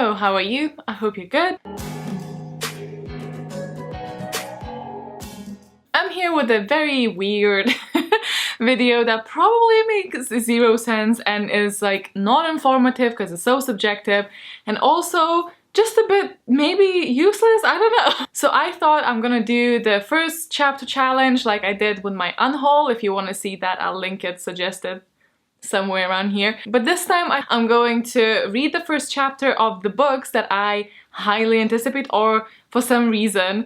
Hello, how are you? I hope you're good. I'm here with a very weird video that probably makes zero sense and is like not informative because it's so subjective and also just a bit maybe useless, I don't know. So I thought I'm gonna do the first chapter challenge like I did with my unhaul. If you want to see that, I'll link it suggested somewhere around here. But this time I'm going to read the first chapter of the books that I highly anticipate or for some reason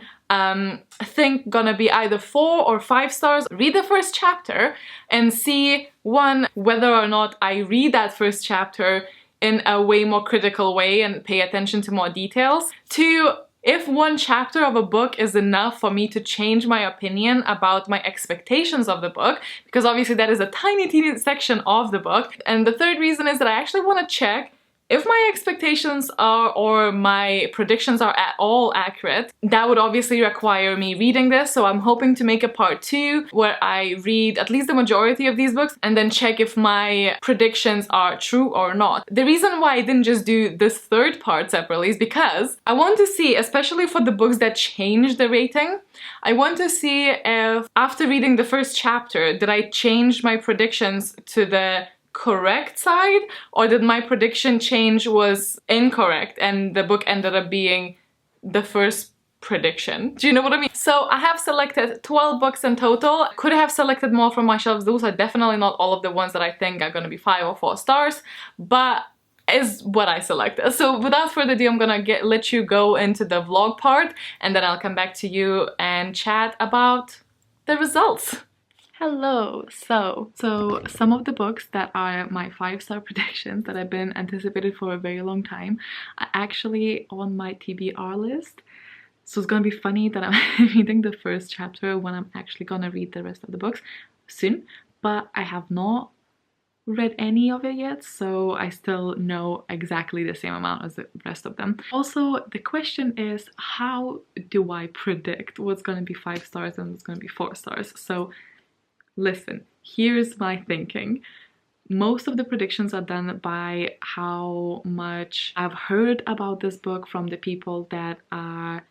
think gonna be either 4 or 5 stars. Read the first chapter and see, one, whether or not I read that first chapter in a way more critical way and pay attention to more details. 2, if one chapter of a book is enough for me to change my opinion about my expectations of the book, because obviously that is a tiny, teeny section of the book. And the third reason is that I actually want to check if my expectations are or my predictions are at all accurate. That would obviously require me reading this, so I'm hoping to make a part 2 where I read at least the majority of these books and then check if my predictions are true or not. The reason why I didn't just do this third part separately is because I want to see, especially for the books that change the rating, I want to see if after reading the first chapter, did I change my predictions to the correct side, or did my prediction change was incorrect and the book ended up being the first prediction. Do you know what I mean? So I have selected 12 books in total. Could have selected more from my shelves. Those are definitely not all of the ones that I think are gonna be 5 or 4 stars, but is what I selected. So without further ado, I'm gonna let you go into the vlog part and then I'll come back to you and chat about the results. Hello! So some of the books that are my 5-star predictions that I've been anticipated for a very long time are actually on my TBR list. So it's gonna be funny that I'm reading the first chapter when I'm actually gonna read the rest of the books soon, but I have not read any of it yet, so I still know exactly the same amount as the rest of them. Also, the question is, how do I predict what's gonna be 5 stars and what's gonna be 4 stars? So listen, here's my thinking. Most of the predictions are done by how much I've heard about this book from the people that I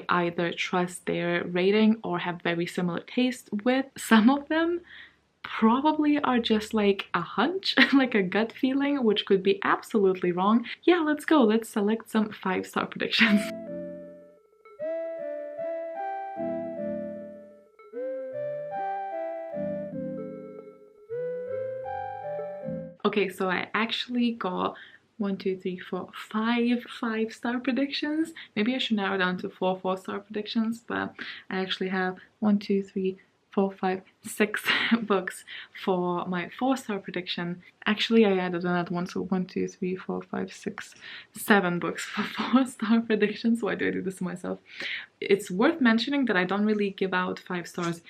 either trust their rating or have very similar taste with. Some of them probably are just like a hunch, like a gut feeling, which could be absolutely wrong. Yeah, let's go. Let's select some 5-star predictions. Okay, so I actually got 1, 2, 3, 4, 5 5-star predictions. Maybe I should narrow down to 4 4-star predictions, but I actually have 1, 2, 3, 4, 5, 6 books for my 4-star prediction. Actually, I added another one, so 1, 2, 3, 4, 5, 6, 7 books for 4-star predictions. Why do I do this to myself? It's worth mentioning that I don't really give out 5 stars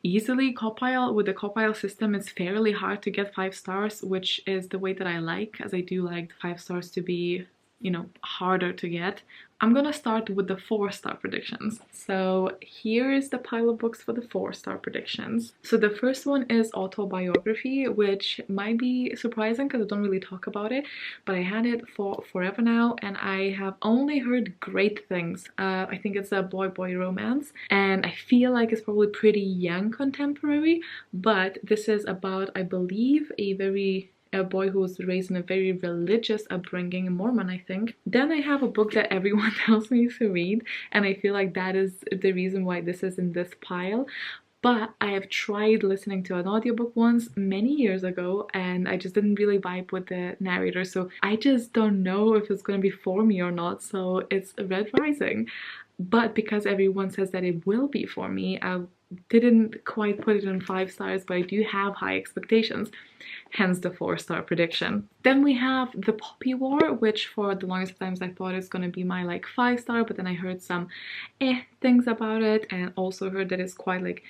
easily. With the Copile system, it's fairly hard to get 5 stars, which is the way that I like, as I do like the 5 stars to be, you know, harder to get. I'm gonna start with the 4-star predictions. So here is the pile of books for the 4-star predictions. So the first one is autobiography, which might be surprising because I don't really talk about it, but I had it for forever now and I have only heard great things. I think it's a boy-boy romance and I feel like it's probably pretty young contemporary, but this is about, I believe, a boy who was raised in a very religious upbringing, Mormon, I think. Then I have a book that everyone tells me to read, and I feel like that is the reason why this is in this pile. But I have tried listening to an audiobook once many years ago and I just didn't really vibe with the narrator, so I just don't know if it's gonna be for me or not. So it's Red Rising, but because everyone says that it will be for me, I didn't quite put it in 5 stars, but I do have high expectations, hence the 4-star prediction. Then we have The Poppy War, which for the longest times I thought it's gonna be my like 5-star, but then I heard some things about it and also heard that it's quite like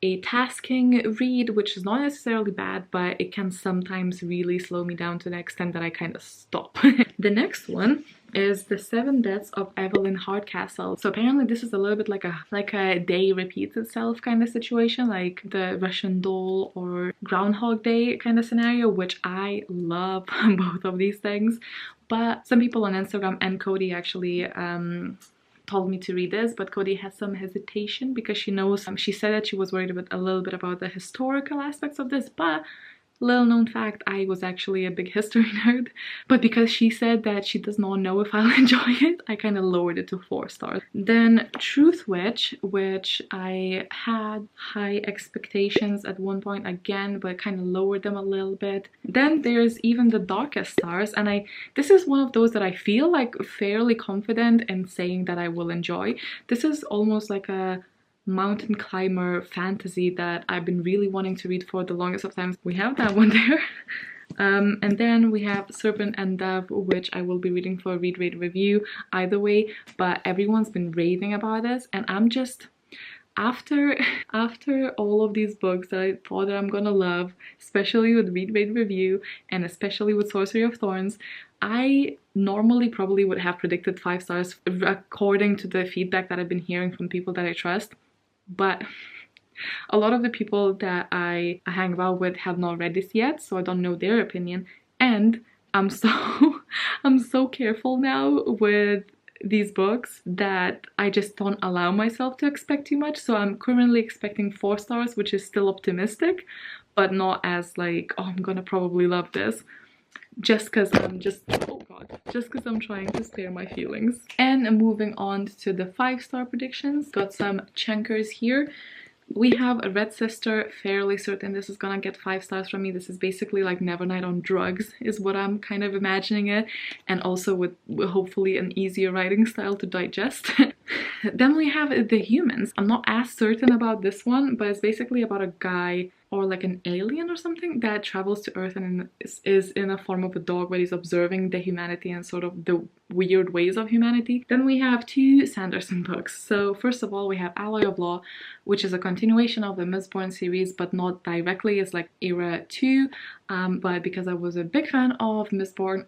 a tasking read, which is not necessarily bad, but it can sometimes really slow me down to the extent that I kind of stop. The next one is The 7 Deaths of Evelyn Hardcastle. So apparently this is a little bit like a day repeats itself kind of situation, like the Russian Doll or Groundhog Day kind of scenario, which I love both of these things. but some people on Instagram and Cody actually told me to read this, but Cody has some hesitation because she knows, she said that she was worried about a little bit about the historical aspects of this, but little known fact, I was actually a big history nerd, but because she said that she does not know if I'll enjoy it, I kind of lowered it to 4 stars. Then Truth Witch, which I had high expectations at one point again, but kind of lowered them a little bit. Then there's Even the Darkest Stars, and this is one of those that I feel like fairly confident in saying that I will enjoy. This is almost like a mountain climber fantasy that I've been really wanting to read for the longest of times. We have that one there. And then we have Serpent and Dove, which I will be reading for Read, Rate, Review either way, but everyone's been raving about this, and I'm just, after all of these books that I thought that I'm gonna love, especially with Read, Rate, Review, and especially with Sorcery of Thorns, I normally probably would have predicted 5 stars according to the feedback that I've been hearing from people that I trust. But a lot of the people that I hang about with have not read this yet, so I don't know their opinion. And I'm so careful now with these books that I just don't allow myself to expect too much. So I'm currently expecting 4 stars, which is still optimistic, but not as like, oh, I'm gonna probably love this. Just because I'm trying to spare my feelings. And moving on to the 5-star predictions, got some chankers here. We have a Red Sister, fairly certain this is gonna get 5 stars from me. This is basically like Nevernight on drugs is what I'm kind of imagining it, and also with hopefully an easier writing style to digest. Then we have The Humans. I'm not as certain about this one, but it's basically about a guy or like an alien or something that travels to Earth and is in a form of a dog, where he's observing the humanity and sort of the weird ways of humanity. Then we have 2 Sanderson books. So first of all, we have Alloy of Law, which is a continuation of the Mistborn series, but not directly. It's like era 2, but because I was a big fan of Mistborn,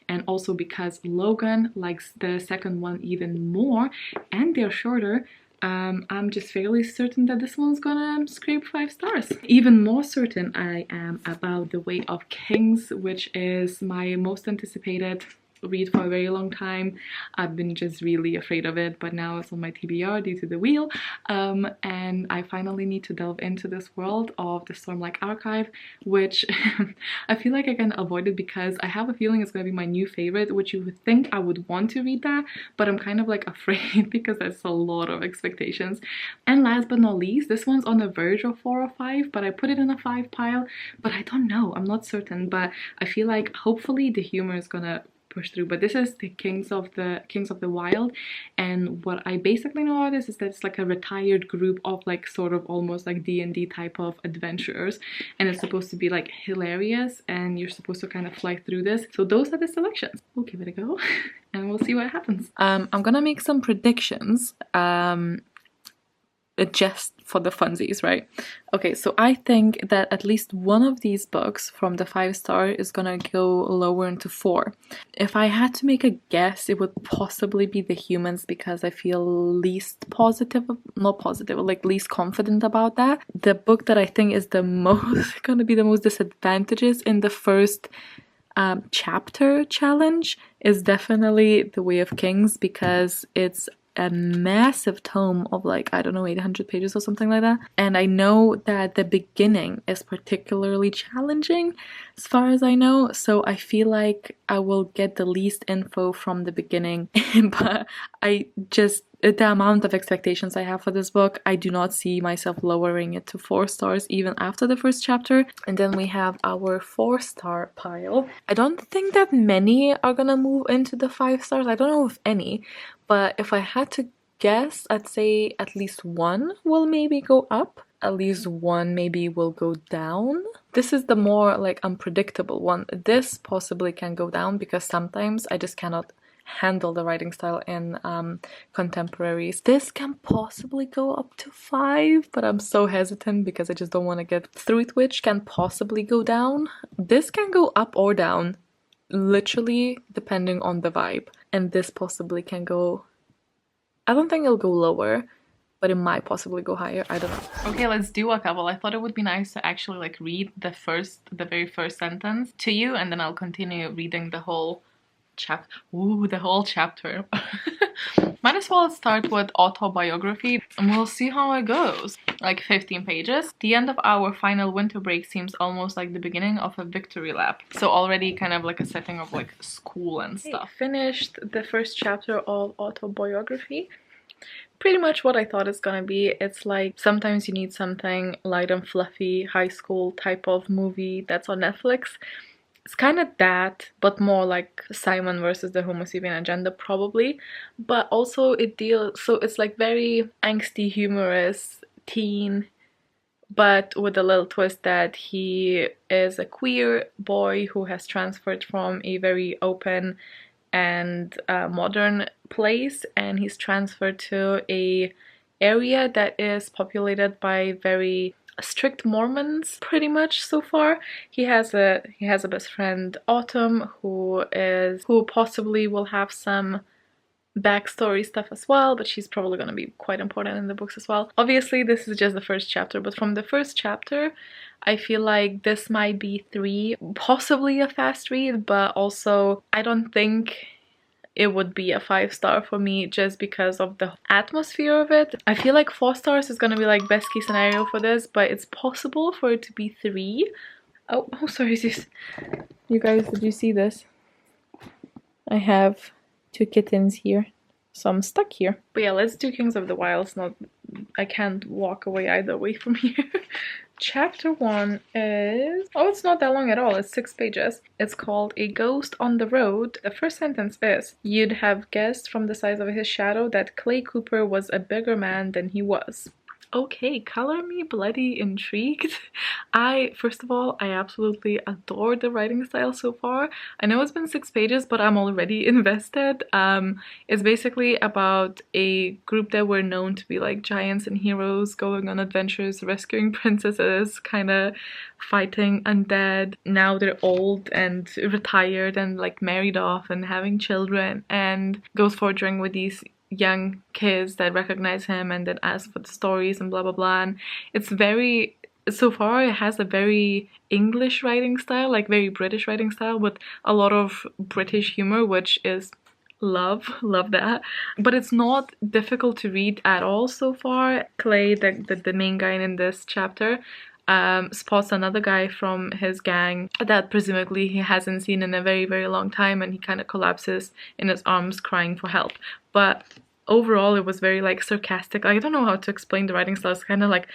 and also because Logan likes the second one even more, and they're shorter, I'm just fairly certain that this one's gonna scrape 5 stars. Even more certain I am about The Way of Kings, which is my most anticipated read for a very long time. I've been just really afraid of it, but now it's on my TBR due to the wheel, and I finally need to delve into this world of the Stormlight Archive, which I feel like I can avoid it because I have a feeling it's going to be my new favorite, which you would think I would want to read that, but I'm kind of like afraid because there's a lot of expectations. And last but not least, this one's on the verge of 4 or 5, but I put it in a 5 pile, but I don't know, I'm not certain, but I feel like hopefully the humor is gonna push through. But this is the Kings of the Wild, and what I basically know about this is that it's like a retired group of like sort of almost like D&D type of adventurers, and it's supposed to be like hilarious, and you're supposed to kind of fly through this. So those are the selections. We'll give it a go and we'll see what happens. I'm gonna make some predictions just for the funsies, right? Okay, so I think that at least one of these books from the 5-star is gonna go lower into 4. If I had to make a guess, it would possibly be The Humans, because I feel least positive, not positive, like least confident about that. The book that I think is the most gonna be the most disadvantageous in the first chapter challenge is definitely The Way of Kings, because it's a massive tome of like, I don't know, 800 pages or something like that. And I know that the beginning is particularly challenging as far as I know, so I feel like I will get the least info from the beginning. But I just, the amount of expectations I have for this book, I do not see myself lowering it to 4 stars even after the first chapter. And then we have our 4-star pile. I don't think that many are gonna move into the 5 stars. I don't know if any, but if I had to guess, I'd say at least 1 will maybe go up, at least 1 maybe will go down. This is the more like unpredictable one. This possibly can go down because sometimes I just cannot handle the writing style in contemporaries. This can possibly go up to 5, but I'm so hesitant because I just don't want to get through it. Which can possibly go down. This can go up or down, literally depending on the vibe. And this possibly can go, I don't think it'll go lower, but it might possibly go higher. I don't know. Okay, let's do a couple. I thought it would be nice to actually like read the very first sentence to you, and then I'll continue reading the whole Ooh, the whole chapter. Might as well start with autobiography and we'll see how it goes. Like 15 pages. The end of our final winter break seems almost like the beginning of a victory lap. So already kind of like a setting of like school and stuff. Finished the first chapter of autobiography. Pretty much what I thought it's gonna be. It's like sometimes you need something light and fluffy, high school type of movie that's on Netflix. It's kind of that, but more like Simon versus the Homo sapien agenda probably. But also it deals, so it's like very angsty, humorous, teen, but with a little twist that he is a queer boy who has transferred from a very open and modern place, and he's transferred to a area that is populated by very strict Mormons pretty much so far. He has a best friend, Autumn, who possibly will have some backstory stuff as well, but she's probably going to be quite important in the books as well. Obviously this is just the first chapter, but from the first chapter I feel like this might be 3, possibly a fast read, but also I don't think it would be a 5-star for me just because of the atmosphere of it. I feel like 4 stars is gonna be like best case scenario for this, but it's possible for it to be 3. Oh, sorry, sis. You guys, did you see this? I have 2 kittens here, so I'm stuck here. But yeah, let's do Kings of the Wilds. I can't walk away either way from here. Chapter 1 is... oh, it's not that long at all. It's 6 pages. It's called A Ghost on the Road. The first sentence is, "You'd have guessed from the size of his shadow that Clay Cooper was a bigger man than he was." Okay, color me bloody intrigued. First of all, I absolutely adore the writing style so far. I know it's been 6 pages, but I'm already invested. It's basically about a group that were known to be like giants and heroes going on adventures, rescuing princesses, kind of fighting undead. Now they're old and retired and like married off and having children, and goes for a drink with these young kids that recognize him and then ask for the stories and blah blah blah. And it's very, so far it has a very English writing style, like very British writing style with a lot of British humor, which is love that. But it's not difficult to read at all so far. Clay, the main guy in this chapter, spots another guy from his gang that presumably he hasn't seen in a very very long time, and he kind of collapses in his arms crying for help. But overall it was very like sarcastic. I don't know how to explain the writing style. It's kind of like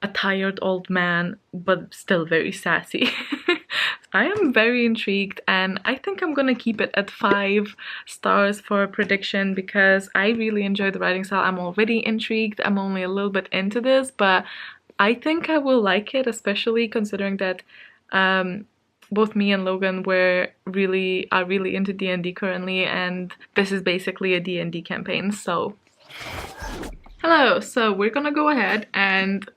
a tired old man but still very sassy. I am very intrigued, and I think I'm gonna keep it at 5 stars for a prediction because I really enjoy the writing style. I'm already intrigued. I'm only a little bit into this, but I think I will like it, especially considering that both me and Logan are really into D&D currently, and this is basically a D&D campaign. So hello, so we're gonna go ahead and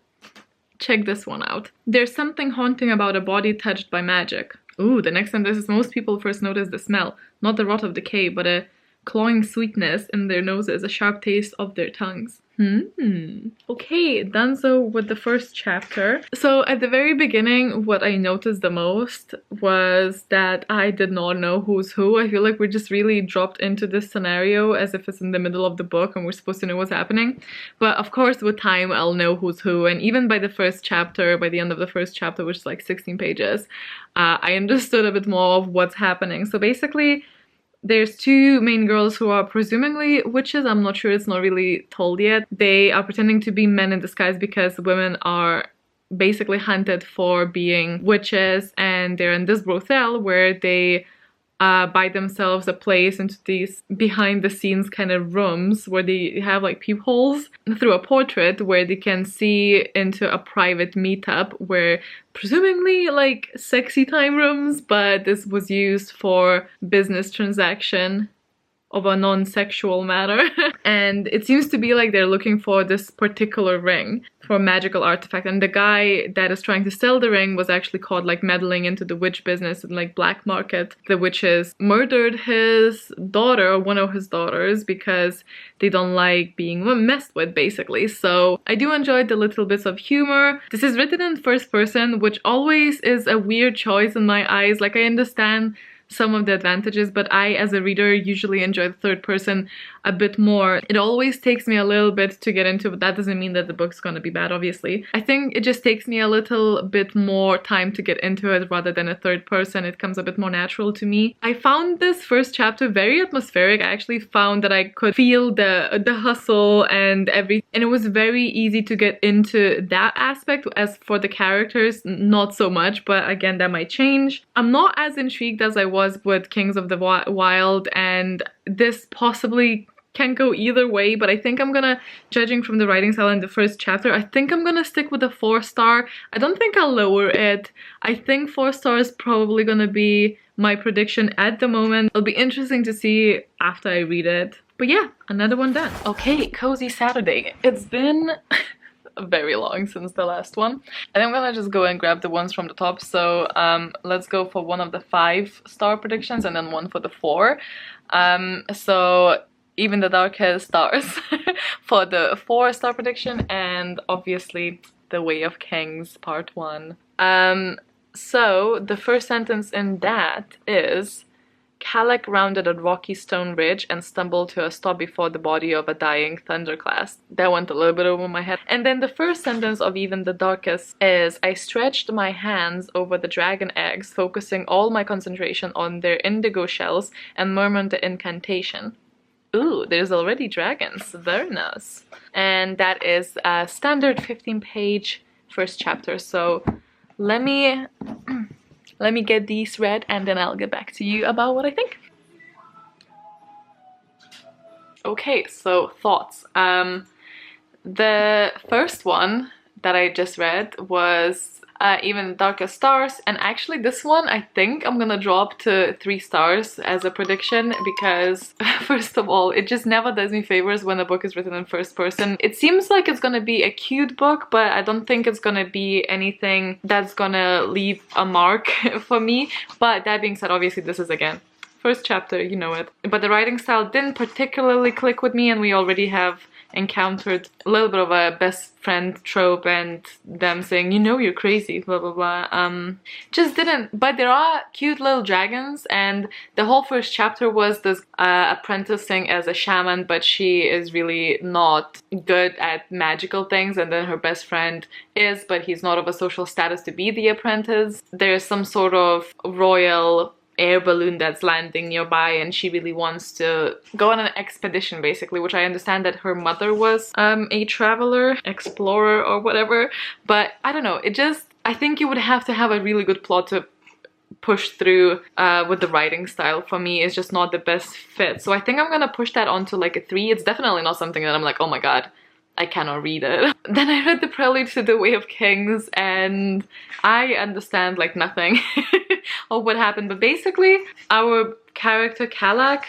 check this one out. There's something haunting about a body touched by magic. Ooh, the next sentence is, most people first notice the smell, not the rot of decay, but a cloying sweetness in their noses, a sharp taste of their tongues. Okay, done so with the first chapter. So at the very beginning, what I noticed the most was that I did not know who's who. I feel like we're just really dropped into this scenario as if it's in the middle of the book and we're supposed to know what's happening. But of course with time I'll know who's who, and even by the first chapter, by the end of the first chapter, which is like 16 pages, I understood a bit more of what's happening. So basically there's 2 main girls who are presumably witches. I'm not sure, it's not really told yet. They are pretending to be men in disguise because women are basically hunted for being witches, and they're in this brothel where they buy themselves a place into these behind the scenes kind of rooms where they have like peepholes through a portrait where they can see into a private meetup where presumably like sexy time rooms, but this was used for business transaction of a non-sexual matter. And it seems to be like they're looking for this particular ring for a magical artifact, and the guy that is trying to sell the ring was actually caught like meddling into the witch business and like black market. The witches murdered his daughter, or one of his daughters, because they don't like being messed with basically. So I do enjoy the little bits of humor. This is written in first person, which always is a weird choice in my eyes. Like I understand some of the advantages, but I, as a reader, usually enjoy the third person a bit more. It always takes me a little bit to get into, but that doesn't mean that the book's gonna be bad, obviously. I think it just takes me a little bit more time to get into it rather than a third person. It comes a bit more natural to me. I found this first chapter very atmospheric. I actually found that I could feel the hustle and everything, and it was very easy to get into that aspect. As for the characters, not so much, but again, that might change. I'm not as intrigued as I was with Kings of the Wild, and this possibly can go either way, but I think I'm gonna, judging from the writing style in the first chapter, I think I'm gonna stick with a 4-star. I don't think I'll lower it. I think 4 stars is probably gonna be my prediction at the moment. It'll be interesting to see after I read it. But yeah, another one done. Okay, Cozy Saturday. It's been very long since the last one, and I'm gonna just go and grab the ones from the top. So let's go for one of the 5-star predictions and then one for the 4. So Even the Darkest Stars for the 4-star prediction, and obviously The Way of Kings Part 1. So the first sentence in that is, Calac rounded a rocky stone ridge and stumbled to a stop before the body of a dying thunderclast. That went a little bit over my head. And then the first sentence of Even the Darkest is, I stretched my hands over the dragon eggs, focusing all my concentration on their indigo shells, and murmured the incantation. Ooh, there's already dragons. Very nice. And that is a standard 15-page first chapter. So let me get these read, and then I'll get back to you about what I think. Okay, so thoughts. The first one that I just read was Even the Darkest Stars, and actually this one I think I'm gonna drop to 3 stars as a prediction, because first of all, it just never does me favors when a book is written in first person. It seems like it's gonna be a cute book, but I don't think it's gonna be anything that's gonna leave a mark for me. But that being said, obviously this is, again, first chapter, you know it. But the writing style didn't particularly click with me, and we already have encountered a little bit of a best friend trope and them saying, you know, you're crazy, blah blah blah. Just didn't. But there are cute little dragons, and the whole first chapter was this apprenticing as a shaman, but she is really not good at magical things, and then her best friend is, but he's not of a social status to be the apprentice. There's some sort of royal air balloon that's landing nearby, and she really wants to go on an expedition, basically, which I understand that her mother was a traveler, explorer, or whatever. But I don't know, it just, I think you would have to have a really good plot to push through with the writing style. For me, it's just not the best fit. So I think I'm gonna push that onto like a 3. It's definitely not something that I'm like, oh my god, I cannot read it. Then I read the prelude to The Way of Kings, and I understand like nothing of what happened. But basically, our character Calac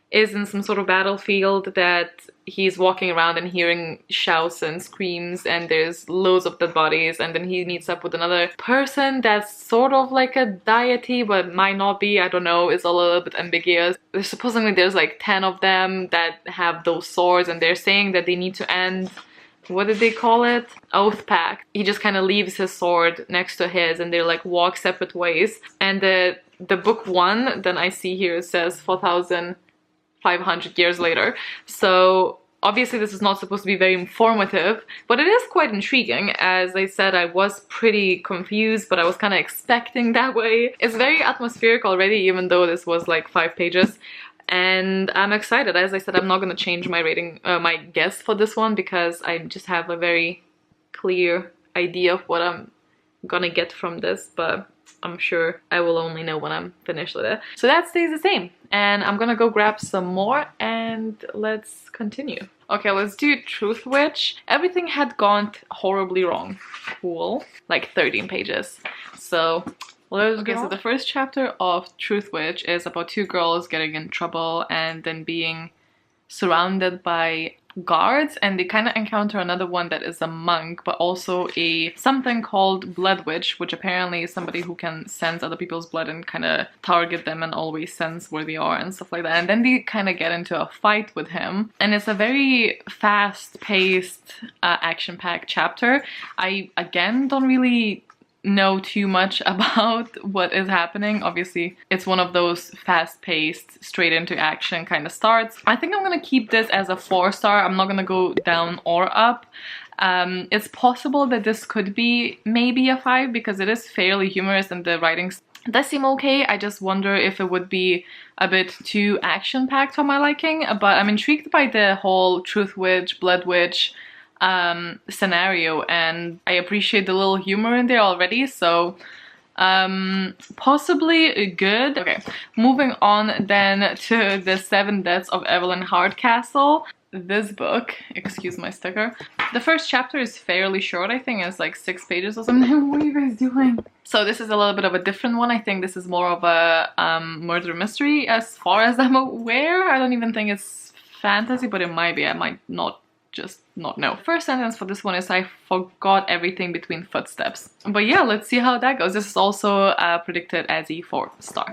is in some sort of battlefield that he's walking around and hearing shouts and screams, and there's loads of dead bodies, and then he meets up with another person that's sort of like a deity but might not be, I don't know, it's a little bit ambiguous. Supposedly there's like 10 of them that have those swords, and they're saying that they need to end, what did they call it? Oath Pact. He just kind of leaves his sword next to his, and they like walk separate ways. And the book 1 then I see here says 4,500 years later. So obviously this is not supposed to be very informative, but it is quite intriguing. As I said, I was pretty confused, but I was kind of expecting that way. It's very atmospheric already, even though this was like 5 pages. And I'm excited. As I said, I'm not going to change my rating, my guess for this one, because I just have a very clear idea of what I'm gonna get from this, but I'm sure I will only know when I'm finished with it. So that stays the same, and I'm gonna go grab some more and let's continue. Okay, let's do Truth Witch. Everything had gone horribly wrong. Cool. Like 13 pages. So let's go. So the first chapter of Truth Witch is about 2 girls getting in trouble and then being surrounded by guards, and they kind of encounter another one that is a monk, but also a something called Blood Witch, which apparently is somebody who can sense other people's blood and kind of target them and always sense where they are and stuff like that. And then they kind of get into a fight with him, and it's a very fast-paced, action-packed chapter. I again don't really know too much about what is happening. Obviously, it's one of those fast-paced, straight into action kind of starts. I think I'm gonna keep this as a 4-star. I'm not gonna go down or up. It's possible that this could be maybe a 5 because it is fairly humorous and the writing does seem okay. I just wonder if it would be a bit too action-packed for my liking, but I'm intrigued by the whole Truth Witch, Blood Witch scenario, and I appreciate the little humor in there already, so possibly good. Okay, moving on then to the 7 Deaths of Evelyn Hardcastle. This book, excuse my sticker, the first chapter is fairly short. I think it's like 6 pages or something. What are you guys doing? So this is a little bit of a different one. I think this is more of a murder mystery as far as I'm aware. I don't even think it's fantasy, but it might be. I might not just not know. First sentence for this one is, I forgot everything between footsteps. But yeah, let's see how that goes. This is also predicted as a 4-star.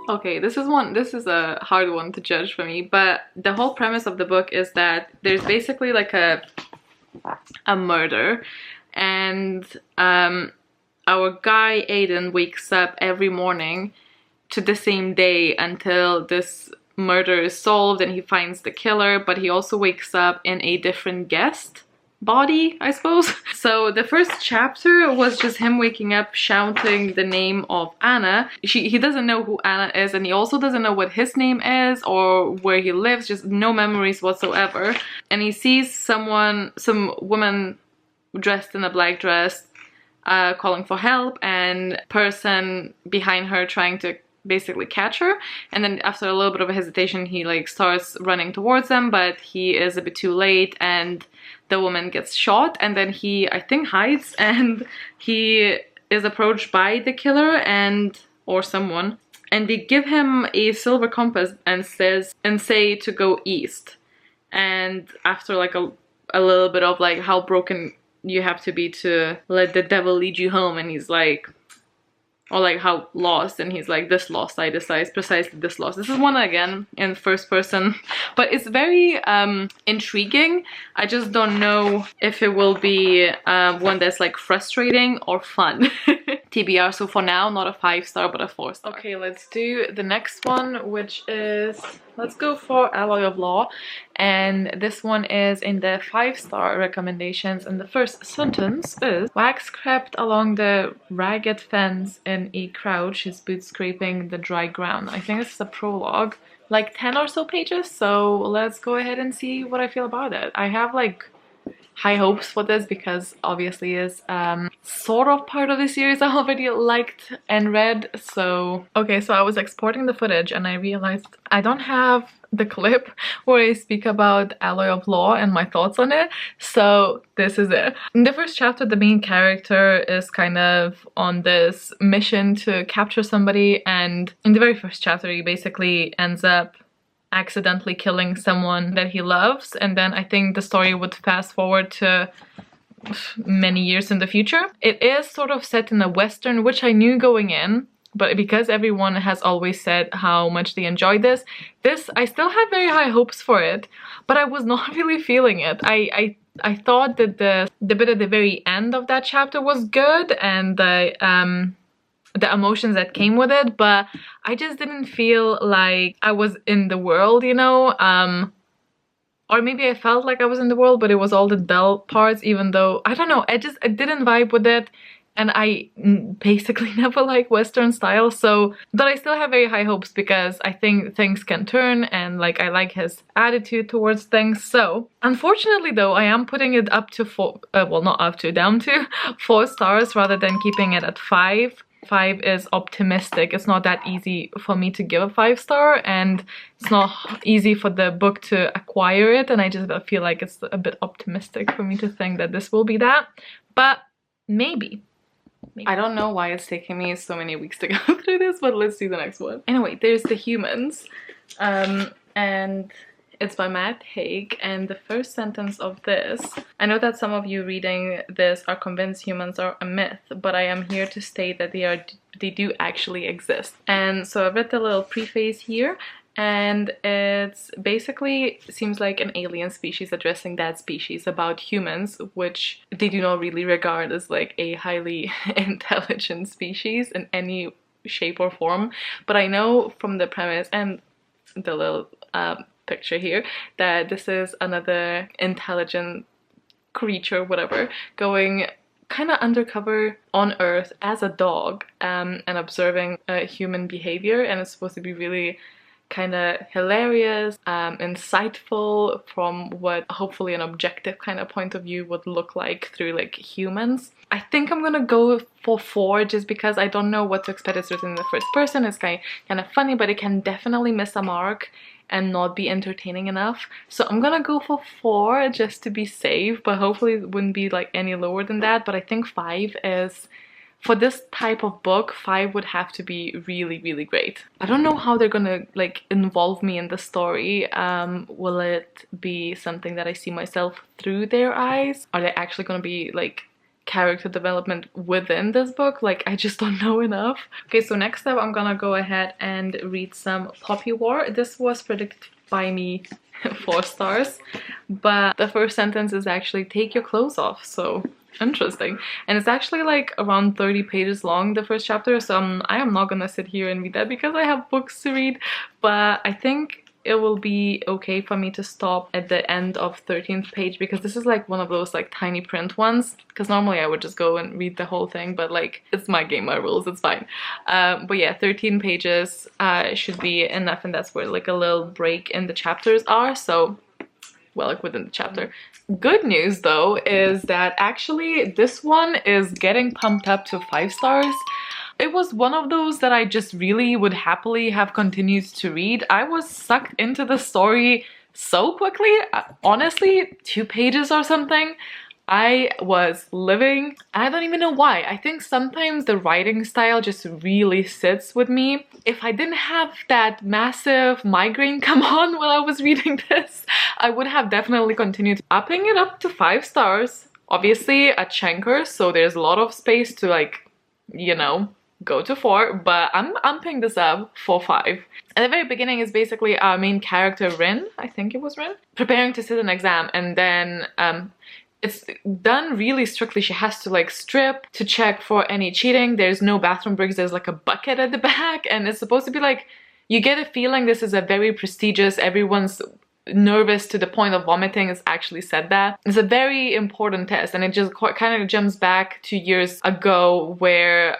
Okay, this is a hard one to judge for me, but the whole premise of the book is that there's basically like a murder, and our guy Aiden wakes up every morning to the same day until this murder is solved and he finds the killer, but he also wakes up in a different guest body, I suppose. So the first chapter was just him waking up shouting the name of Anna. He doesn't know who Anna is, and he also doesn't know what his name is or where he lives, just no memories whatsoever. And he sees some woman dressed in a black dress calling for help, and person behind her trying to basically catch her, and then after a little bit of a hesitation he like starts running towards them, but he is a bit too late and the woman gets shot, and then he, I think, hides, and he is approached by the killer or someone, and they give him a silver compass and say to go east. And after like a little bit of like how broken you have to be to let the devil lead you home, and he's like, or like how lost, and he's like, this lost, I decide precisely this lost. This is one again in first person, but it's very intriguing. I just don't know if it will be one that's like frustrating or fun. TBR, so for now, not a 5-star, but a 4-star. Okay, let's do the next one, which is, let's go for Alloy of Law. And this one is in the 5-star recommendations, and the first sentence is, Wax crept along the ragged fence in a crouch, his boots scraping the dry ground. I think this is a prologue, like 10 or so pages, so let's go ahead and see what I feel about it. I have like high hopes for this because obviously is sort of part of the series I already liked and read. So okay, so I was exporting the footage and I realized I don't have the clip where I speak about Alloy of Law and my thoughts on it, so this is it. In the first chapter, the main character is kind of on this mission to capture somebody, and in the very first chapter he basically ends up accidentally killing someone that he loves, and then I think the story would fast forward to many years in the future. It is sort of set in a western, which I knew going in, but because everyone has always said how much they enjoyed this, I still had very high hopes for it, but I was not really feeling it. I thought that the bit at the very end of that chapter was good, and the emotions that came with it, but I just didn't feel like I was in the world, you know, or maybe I felt like I was in the world, but it was all the dull parts, even though, I don't know, I didn't vibe with it, and I basically never like Western style, so, but I still have very high hopes because I think things can turn, and like I like his attitude towards things. So unfortunately though, I am putting it up to down to 4 stars rather than keeping it at 5. 5 is optimistic. It's not that easy for me to give a 5-star, and it's not easy for the book to acquire it, and I just feel like it's a bit optimistic for me to think that this will be that, but maybe. I don't know why it's taking me so many weeks to go through this, but let's see the next one. Anyway, there's The Humans, and It's by Matt Haig, and the first sentence of this, I know that some of you reading this are convinced humans are a myth, but I am here to state that they do actually exist. And so I read the little preface here, and it's basically seems like an alien species addressing that species about humans, which they do not really regard as like a highly intelligent species in any shape or form. But I know from the premise and the little picture here that this is another intelligent creature, whatever, going kind of undercover on Earth as a dog and observing human behavior, and it's supposed to be really kind of hilarious, insightful from what hopefully an objective kind of point of view would look like through like humans. I think I'm gonna go for 4 just because I don't know what to expect. It's written in the first person, it's kind of funny, but it can definitely miss a mark and not be entertaining enough. So I'm gonna go for 4 just to be safe, but hopefully it wouldn't be like any lower than that. But I think 5 is, for this type of book, 5 would have to be really, really great. I don't know how they're gonna like involve me in the story. Will it be something that I see myself through their eyes? Are they actually gonna be like character development within this book? Like, I just don't know enough. Okay, so next up I'm gonna go ahead and read some Poppy War. This was predicted by me 4 stars, but the first sentence is actually take your clothes off, so interesting. And it's actually like around 30 pages long, the first chapter, so I am not gonna sit here and read that because I have books to read, but I think it will be okay for me to stop at the end of 13th page, because this is like one of those like tiny print ones, because normally I would just go and read the whole thing, but like it's my game, my rules, it's fine. But yeah, 13 pages should be enough, and that's where like a little break in the chapters are, so well, like within the chapter. Good news though is that actually this one is getting pumped up to 5 stars. It was one of those that I just really would happily have continued to read. I was sucked into the story so quickly. Honestly, 2 pages or something, I was living. I don't even know why. I think sometimes the writing style just really sits with me. If I didn't have that massive migraine come on while I was reading this, I would have definitely continued. Upping it up to 5 stars. Obviously a chunker, so there's a lot of space to like, you know, go to 4, but I'm upping this up for 5. At the very beginning is basically our main character, Rin, I think it was Rin, preparing to sit an exam, and then it's done really strictly. She has to like strip to check for any cheating. There's no bathroom breaks, there's like a bucket at the back, and it's supposed to be like, you get a feeling this is a very prestigious, everyone's nervous to the point of vomiting, is actually said that. It's a very important test, and it just kind of jumps back to years ago where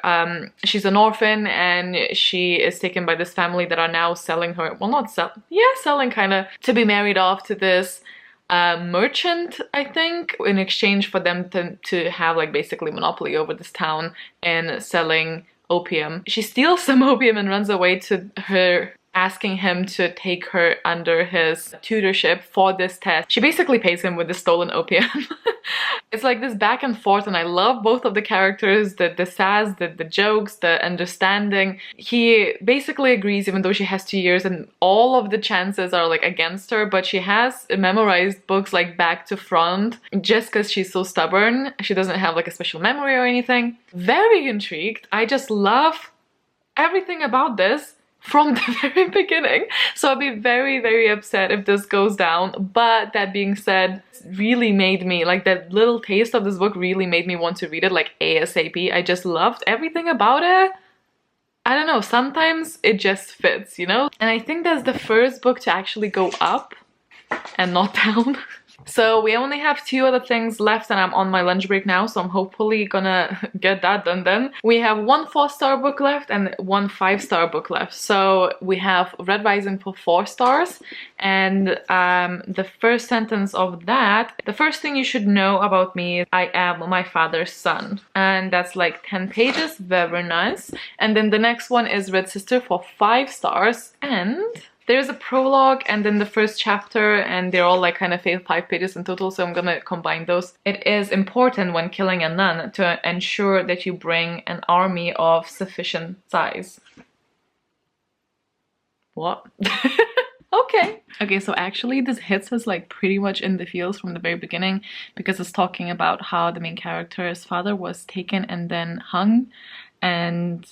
she's an orphan and she is taken by this family that are now selling her, well not sell, yeah, selling kind of, to be married off to this merchant, I think, in exchange for them to have like basically monopoly over this town and selling opium. She steals some opium and runs away to her, asking him to take her under his tutorship for this test. She basically pays him with the stolen opium. It's like this back and forth, and I love both of the characters, the sass, the jokes, the understanding. He basically agrees, even though she has 2 years and all of the chances are like against her, but she has memorized books like back to front just because she's so stubborn. She doesn't have like a special memory or anything. Very intrigued. I just love everything about this from the very beginning, so I'll be very, very upset if this goes down. But that being said, really made me, like, that little taste of this book really made me want to read it like ASAP. I just loved everything about it. I don't know, sometimes it just fits, you know? And I think that's the first book to actually go up and not down. So we only have 2 other things left, and I'm on my lunch break now, so I'm hopefully gonna get that done then. We have 1 4-star book left and 1 5-star book left. So we have Red Rising for 4 stars, and the first sentence of that, the first thing you should know about me is I am my father's son. And that's like 10 pages, very nice. And then the next one is Red Sister for 5 stars, and there's a prologue and then the first chapter, and they're all like kind of 5 pages in total, so I'm gonna combine those. It is important when killing a nun to ensure that you bring an army of sufficient size. What? Okay. Okay, so actually this hits us like pretty much in the feels from the very beginning, because it's talking about how the main character's father was taken and then hung, and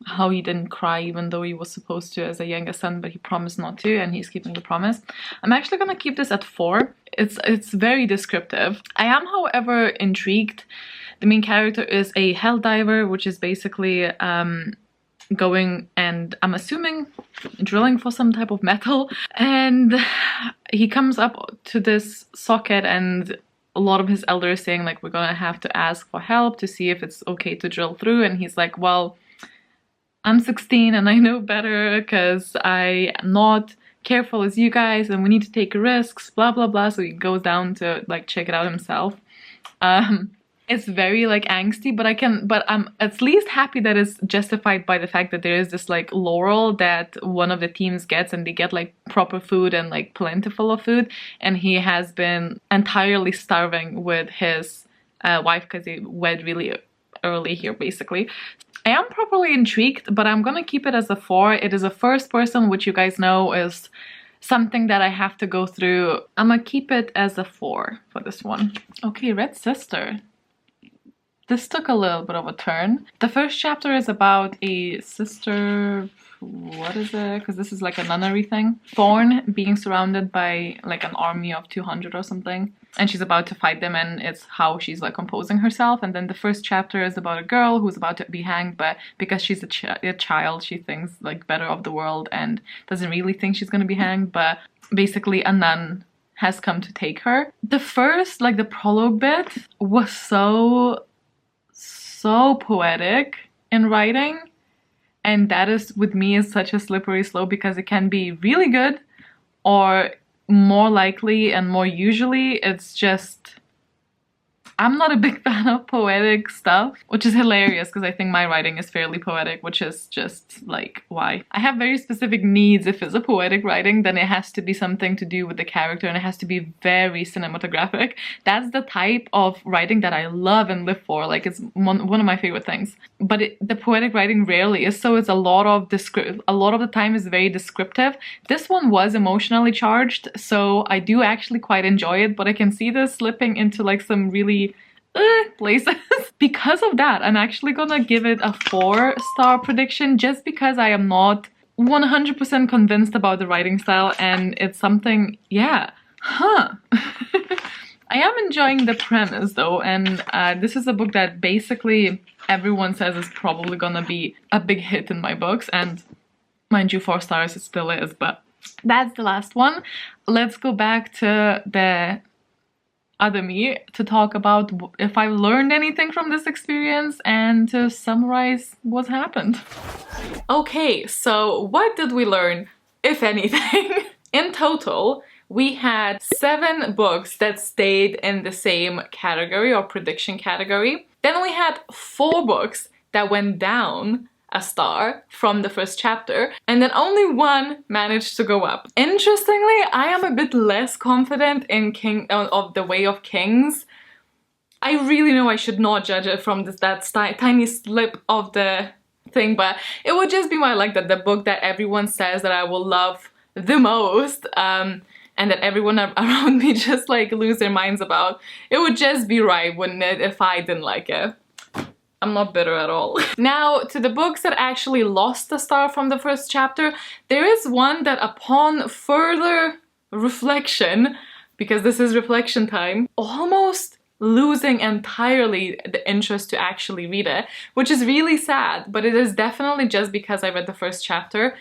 how he didn't cry even though he was supposed to as a younger son, but he promised not to, and he's keeping the promise. I'm actually gonna keep this at 4. It's very descriptive. I am, however, intrigued. The main character is a hell diver, which is basically going and, I'm assuming, drilling for some type of metal, and he comes up to this socket, and a lot of his elders saying like, we're gonna have to ask for help to see if it's okay to drill through, and he's like, well, I'm 16 and I know better because I'm not careful as you guys and we need to take risks, blah blah blah. So he goes down to like check it out himself. It's very like angsty, but I'm at least happy that it's justified by the fact that there is this like laurel that one of the teams gets, and they get like proper food and like plentiful of food, and he has been entirely starving with his wife because he wed really early here basically. I am properly intrigued, but I'm gonna keep it as a 4. It is a first person, which you guys know is something that I have to go through. I'm gonna keep it as a 4 for this one. Okay, Red Sister. This took a little bit of a turn. The first chapter is about a sister, what is it? Because this is like a nunnery thing. Thorn being surrounded by like an army of 200 or something. And she's about to fight them, and it's how she's like composing herself. And then the first chapter is about a girl who's about to be hanged, but because she's a child, she thinks like better of the world and doesn't really think she's gonna be hanged. But basically a nun has come to take her. The first, like the prologue bit was so poetic in writing, and that is with me is such a slippery slope, because it can be really good, or more likely and more usually it's just, I'm not a big fan of poetic stuff, which is hilarious because I think my writing is fairly poetic, which is just like, why? I have very specific needs. If it's a poetic writing, then it has to be something to do with the character, and it has to be very cinematographic. That's the type of writing that I love and live for. Like, it's one of my favorite things. But the poetic writing rarely is, so it's a lot of the time is very descriptive. This one was emotionally charged, so I do actually quite enjoy it, but I can see this slipping into like some really places. Because of that, I'm actually gonna give it a 4-star prediction, just because I am not 100% convinced about the writing style, and it's something, yeah, I am enjoying the premise though, and this is a book that basically everyone says is probably gonna be a big hit in my books, and mind you, 4 stars it still is, but that's the last one. Let's go back to the other me to talk about if I learned anything from this experience and to summarize what's happened. Okay, so what did we learn, if anything? In total, we had 7 books that stayed in the same category or prediction category. Then we had 4 books that went down a star from the first chapter, and then only 1 managed to go up. Interestingly, I am a bit less confident in of the Way of Kings. I really know I should not judge it from that tiny slip of the thing, but it would just be my luck that the book that everyone says that I will love the most, and that everyone around me just like lose their minds about, it would just be right, wouldn't it, if I didn't like it? I'm not bitter at all. Now, to the books that actually lost a star from the first chapter, there is one that upon further reflection, because this is reflection time, almost losing entirely the interest to actually read it, which is really sad, but it is definitely just because I read the first chapter.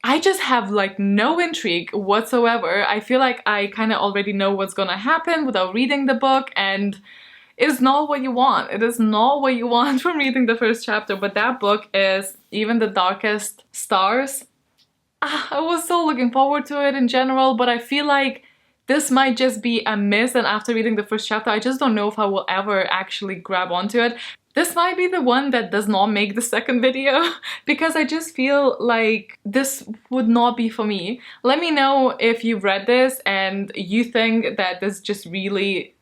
I just have like no intrigue whatsoever. I feel like I kind of already know what's gonna happen without reading the book, and it's not what you want. It is not what you want from reading the first chapter, but that book is Even the Darkest Stars. I was so looking forward to it in general, but I feel like this might just be a miss, and after reading the first chapter, I just don't know if I will ever actually grab onto it. This might be the one that does not make the second video, because I just feel like this would not be for me. Let me know if you've read this and you think that this just really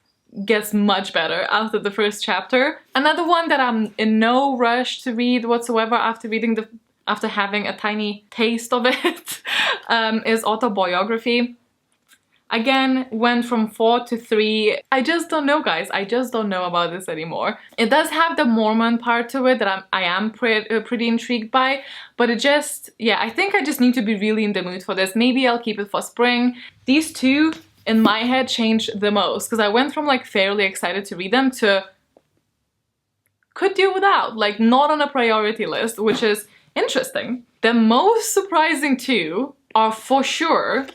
gets much better after the first chapter. Another one that I'm in no rush to read whatsoever after reading the after having a tiny taste of it, is autobiography. Again, went from 4 to 3. I just don't know, guys. I just don't know about this anymore. It does have the Mormon part to it that I am pretty intrigued by, but it just, yeah, I think I just need to be really in the mood for this. Maybe I'll keep it for spring. These two, in my head, changed the most, because I went from like fairly excited to read them to could do without, like not on a priority list, which is interesting. The most surprising two are for sure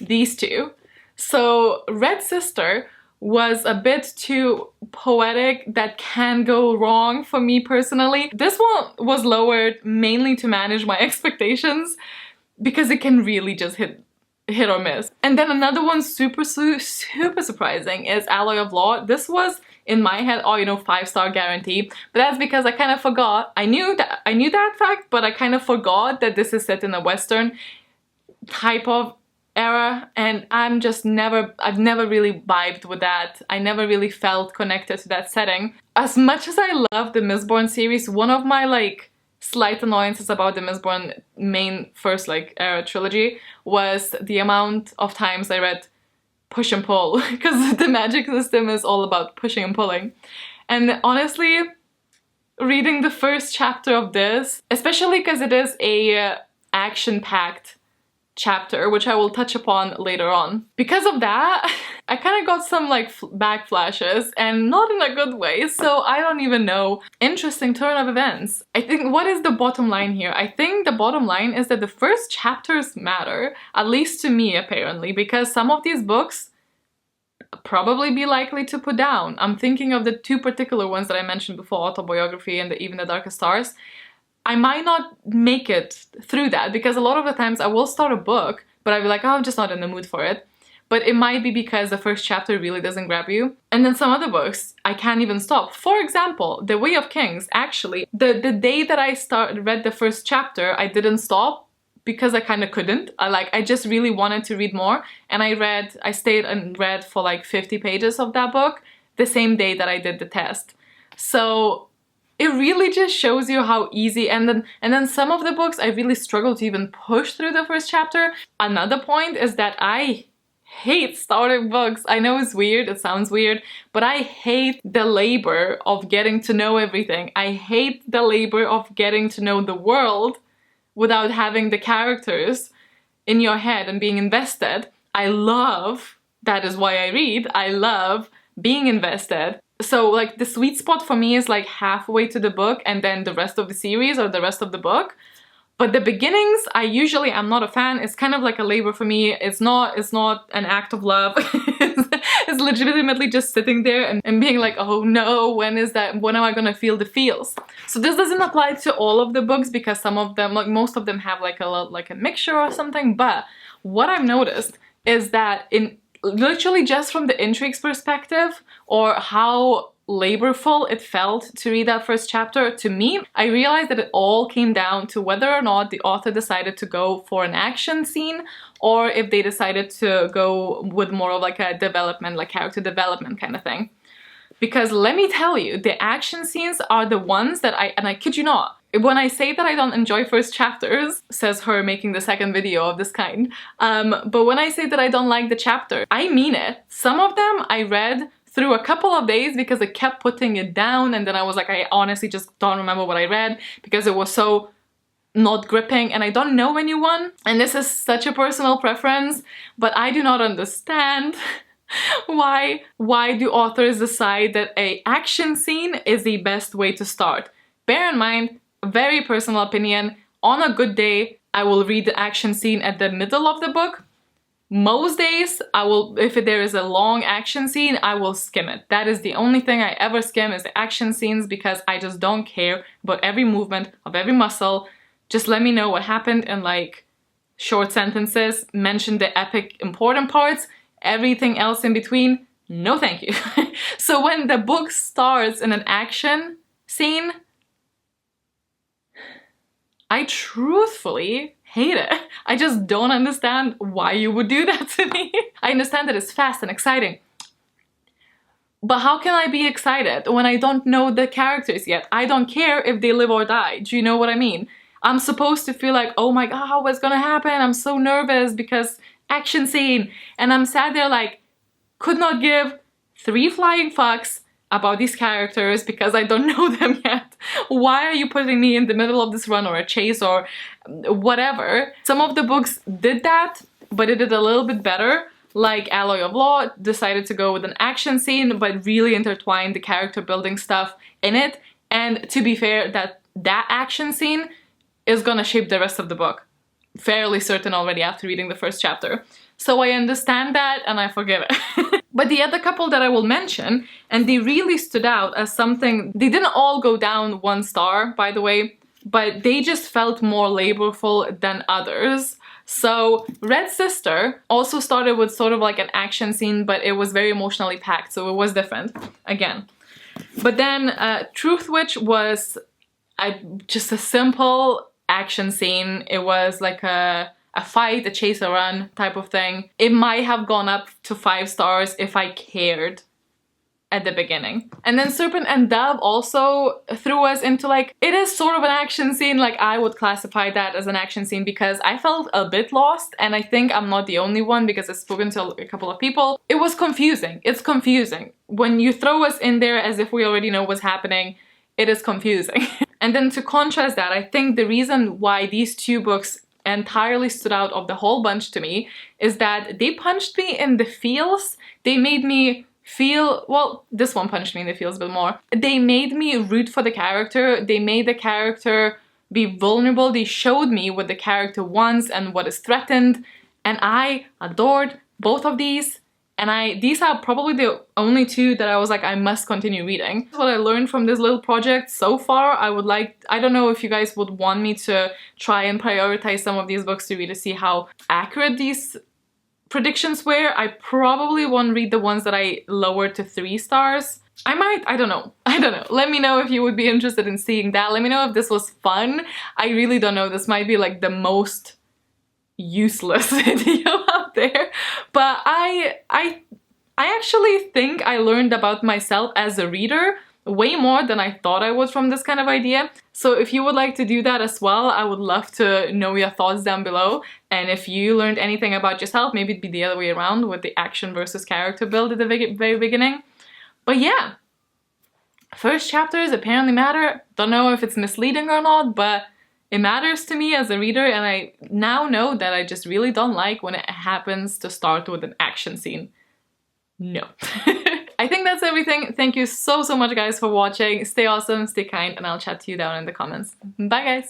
these two. So Red Sister was a bit too poetic. That can go wrong for me personally. This one was lowered mainly to manage my expectations because it can really just hit or miss. And then another one super surprising is Alloy of Law. This was in my head, oh, you know, 5-star guarantee, but that's because I kind of forgot. I knew that fact, but I kind of forgot that this is set in a Western type of era, and I've never really vibed with that. I never really felt connected to that setting. As much as I love the Mistborn series, one of my like slight annoyances about the Mistborn main first like era trilogy was the amount of times I read push and pull, because the magic system is all about pushing and pulling. And honestly, reading the first chapter of this, especially because it is a action-packed chapter, which I will touch upon later on. Because of that, I kind of got some like backflashes, and not in a good way, so I don't even know. Interesting turn of events. I think, what is the bottom line here? I think the bottom line is that the first chapters matter, at least to me apparently, because some of these books probably be likely to put down. I'm thinking of the two particular ones that I mentioned before, autobiography and Even the Darkest Stars. I might not make it through that, because a lot of the times I will start a book, but I'll be like, oh, I'm just not in the mood for it. But it might be because the first chapter really doesn't grab you. And then some other books, I can't even stop. For example, The Way of Kings, actually, the day that I read the first chapter, I didn't stop because I kind of couldn't. I just really wanted to read more. And I stayed and read for like 50 pages of that book the same day that I did the test. So it really just shows you how easy, and then some of the books I really struggle to even push through the first chapter. Another point is that I hate starting books. I know it's weird, it sounds weird, but I hate the labor of getting to know everything. I hate the labor of getting to know the world without having the characters in your head and being invested. I love, that is why I read, I love being invested. So like the sweet spot for me is like halfway to the book and then the rest of the series or the rest of the book. But the beginnings, I'm not a fan. It's kind of like a labor for me. It's not an act of love. It's legitimately just sitting there and being like, oh no, when am I gonna feel the feels? So this doesn't apply to all of the books, because some of them, like most of them, have like a mixture or something. But what I've noticed is that in literally just from the intrigues perspective, or how laborful it felt to read that first chapter, to me, I realized that it all came down to whether or not the author decided to go for an action scene, or if they decided to go with more of like a development, like character development kind of thing. Because let me tell you, the action scenes are the ones that I kid you not, when I say that I don't enjoy first chapters, says her making the second video of this kind, but when I say that I don't like the chapter, I mean it. Some of them I read through a couple of days because I kept putting it down, and then I was like, I honestly just don't remember what I read because it was so not gripping, and I don't know anyone, and this is such a personal preference, but I do not understand why do authors decide that a action scene is the best way to start. Bear in mind, very personal opinion, on a good day, I will read the action scene at the middle of the book. Most days, if there is a long action scene, I will skim it. That is the only thing I ever skim, is the action scenes, because I just don't care about every movement of every muscle. Just let me know what happened in like short sentences, mention the epic important parts, everything else in between, no thank you. So when the book starts in an action scene, I truthfully hate it. I just don't understand why you would do that to me. I understand that it's fast and exciting, but how can I be excited when I don't know the characters yet? I don't care if they live or die. Do you know what I mean? I'm supposed to feel like, oh my god, what's gonna happen? I'm so nervous because action scene. And I'm sat there like, could not give 3 flying fucks about these characters because I don't know them yet. Why are you putting me in the middle of this run or a chase or whatever? Some of the books did that, but it did a little bit better. Like Alloy of Law decided to go with an action scene, but really intertwined the character building stuff in it. And to be fair, that action scene is gonna shape the rest of the book. Fairly certain already after reading the first chapter. So I understand that and I forgive it. But the other couple that I will mention, and they really stood out as something, they didn't all go down 1 star, by the way, but they just felt more laborful than others. So Red Sister also started with sort of like an action scene, but it was very emotionally packed, so it was different, again. But then Truth Witch was just a simple action scene. It was like a fight, a chase, a run type of thing. It might have gone up to 5 stars if I cared at the beginning. And then Serpent and Dove also threw us into like, it is sort of an action scene, like I would classify that as an action scene because I felt a bit lost, and I think I'm not the only one because I've spoken to a couple of people. It was confusing. It's confusing. When you throw us in there as if we already know what's happening, it is confusing. And then to contrast that, I think the reason why these 2 books entirely stood out of the whole bunch to me is that they punched me in the feels. They made me feel, well, this one punched me in the feels a bit more. They made me root for the character. They made the character be vulnerable. They showed me what the character wants and what is threatened. And I adored both of these. And these are probably the only 2 that I was like, I must continue reading. What I learned from this little project so far, I don't know if you guys would want me to try and prioritize some of these books to read to see how accurate these predictions were. I probably won't read the ones that I lowered to 3 stars. I might, I don't know. Let me know if you would be interested in seeing that. Let me know if this was fun. I really don't know. This might be like the most useless video out there, but I actually think I learned about myself as a reader way more than I thought I would from this kind of idea. So if you would like to do that as well, I would love to know your thoughts down below. And if you learned anything about yourself, maybe it'd be the other way around with the action versus character build at the very beginning. But yeah, first chapters apparently matter. Don't know if it's misleading or not, but it matters to me as a reader, and I now know that I just really don't like when it happens to start with an action scene. No. I think that's everything. Thank you so much guys for watching. Stay awesome, stay kind, and I'll chat to you down in the comments. Bye guys!